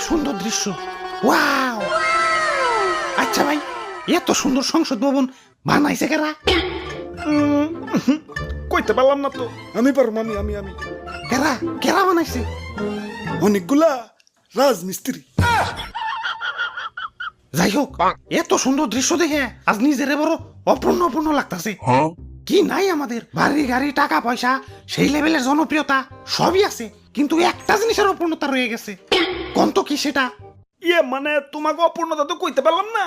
সুন্দর দৃশ্য, ওয়াও। আচ্ছা ভাই, এত সুন্দর সংসদ ভবন বানাইছে কারা? কইতে পারলাম না তো। আমি পারবো, আমি আমি আমি কারা কারা বানাইছে? অনেকগুলা রাজমিস্ত্রি। যাই হোক, এত সুন্দর দৃশ্য দেখে আজ নিজেরে বড় অপূর্ণ অপূর্ণ লাগতাছে। কি নাই আমাদের? বাড়ি গাড়ি টাকা পয়সা সেই লেভেলের জনপ্রিয়তা সবই আছে, কিন্তু একটা জিনিসের অপূর্ণতা রয়ে গেছে। কোন তো কি সেটা? ইয়ে মানে তোমাকে অপূর্ণতা তো কইতে পারলাম না,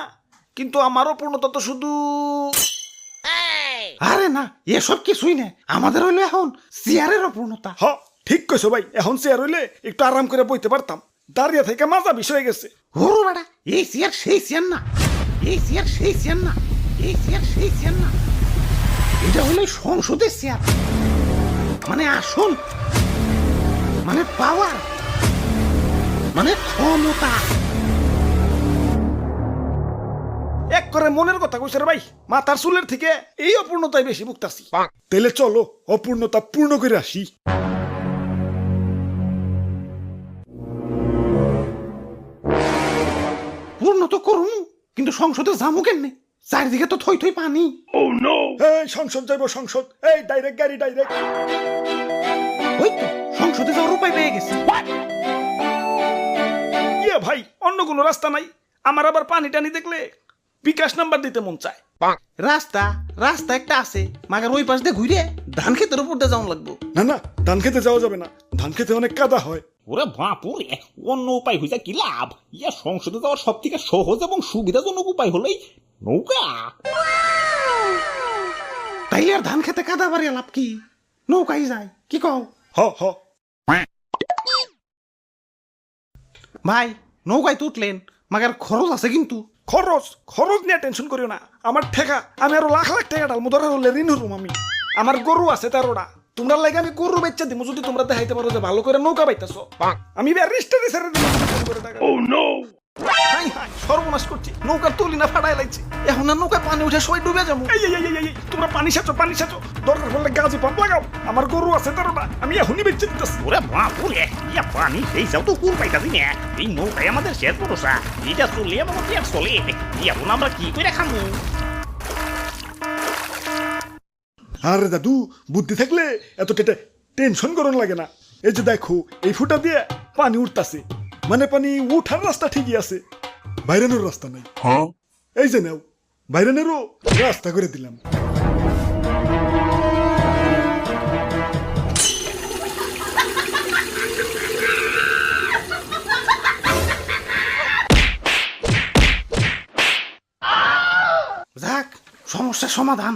কিন্তু আমার অপূর্ণতা তো শুধু আরে না, এসব কিছুই না, আমাদের হইলো এখন চেয়ারের অপূর্ণতা। হ ঠিক কইছো ভাই। এখন চেয়ার হইলে একটু আরাম করে বইতে পারতাম, দাঁড়িয়ে থেকে মাজা বিষয় গেছে। ওরো বেটা, এই চেয়ার সেই চেয়ার না, এই চেয়ার সেই চেয়ার না, এই চেয়ার সেই চেয়ার না, এটা হলো সংসদের চেয়ার। মানে আসল, মানে পাওয়ার, মানে ক্ষমতা। এক করে মনের কথা কইছে রে ভাই, মাথার চুলের থেকে এই অপূর্ণতাই বেশি ভুগতাছি। তাইলে চলো অপূর্ণতা পূর্ণ করে আসি। পূর্ণ তো করুন, কিন্তু সংসদে যাবো কেমনে? চারিদিকে তো থই থই পানি। এই সংসদ যাইব, সংসদ, এই ডাইরেক্ট গাড়ি ডাইরেক্ট। ওই তো সংসদে যাওয়ার উপায় পেয়ে গেছে। ইয়ে ভাই, অন্য কোনো রাস্তা নাই? আমার আবার পানি টানি দেখলে বিকাশ নাম্বার দিতে মন চায়। রাস্তা রাস্তা একটা আছে, মাগার ওই পাশ দিয়ে ঘুরে ধান ক্ষেতের উপর দিয়ে যাওয়া লাগবো। না না, ধান খেতে যাওয়া যাবে না, ধান খেতে অনেক কাদা হয়। ওরে বাপুরে, অন্য উপায় হইছে কি লাভ? ইয়া সংসদে যাওয়ার সব থেকে সহজ এবং সুবিধাজনক উপায় হলেই নৌকা। তাইলে আর ধান খেতে কাদা বাড়িয়া লাভ কি? নৌকাই যায়, কি কও? হ হ। ভাই নৌকায় তো উঠলেন, মাগার খরচ আছে কিন্তু। খরচ খরচ নিয়ে টেনশন করিও না, আমার ঠেকা, আমি আরো লাখ লাখ টাকা ডালমো, ধরে হলে ঋণ হরুম আমি। আমার গরু আছে 13টা, তোমরা লাগে আমি গরু বেচা দিমু যদি তোমরা দেখাইতে পারো যে ভালো করে নৌকা পাইতেছো। আমি রেজিস্ট্রি ছেড়ে দিলাম। হাই হাই, সর্বনাশ করছি, নৌকার তুলি না ফাটাই লাগছে। এখন আর নৌকায় পানি উঠে সবাই ডুবে যাবো। এই এই এই এই, এই, তোমরা পানি সাচো, পানি সাচো, দরকার পড়লে গাজি পাম্প লাগাও। আমার গরু আছে 13টা, আমি এখনই বেচে দিতেছি। ওরে বাপুরে, ইয়া পানি সেই যাও তো কুল পাইতাছি না। এই নৌকায় আমাদের শেষ ভরসা, এটা চলে আমার পেট চলে। এখন আমরা কি করে খামু? আরে দাদু, বুদ্ধি থাকলে এত টেনশন করন লাগে না। এই যে দেখো, এই ফুটা দিয়ে পানি উঠতাছে, মানে পানি উঠার রাস্তা ঠিকই আছে, বাইরানোর রাস্তা নাই। এই যে নাও, বাইরানেরও রাস্তা করে দিলাম। যাক, সমস্যার সমাধান।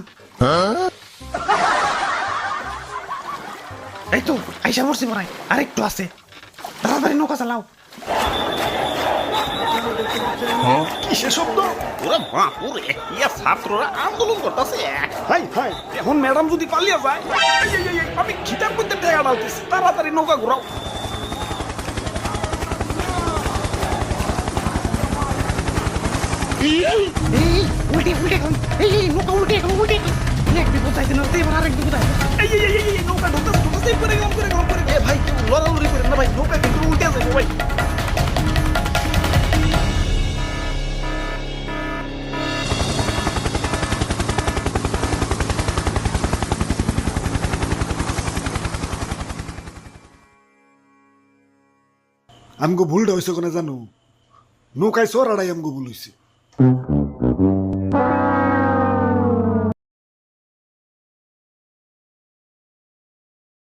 এই তো আইসা পড়ছি পড়াই, আর একটু আছে, তাড়াতাড়ি নৌকা চালাও। কিসের শব্দ? ওরে বাপুরে, ইয়া ছাত্ররা আন্দোলন করতেছে। হাই হাই, এখন ম্যাডাম যদি পালিয়ে যায়। এই, এই, এই, এই, আমি খিতার মধ্যে টেকা ডালতেছি, তাড়াতাড়ি নৌকা ঘুরাও। এই উল্টে উল্টে গেলাম, এই নৌকা উল্টে গেল, উল্টে গেল। এক বিপদ চাইছে না, এবার আরেক বিপদ আছে। এই এই এই, এই, নৌকা ঢুকতেছে ঢুকতেছে, করে গেলাম করে গেলাম করে। এ ভাই, কেউ লড়ালড়ি করেন না ভাই, নৌকা কিন্তু উল্টে যাবে ভাই। আমগো ভুলটা হয়েছে কোনে জানো? নৌকায় চড়াটাই আমগো ভুল হয়েছে।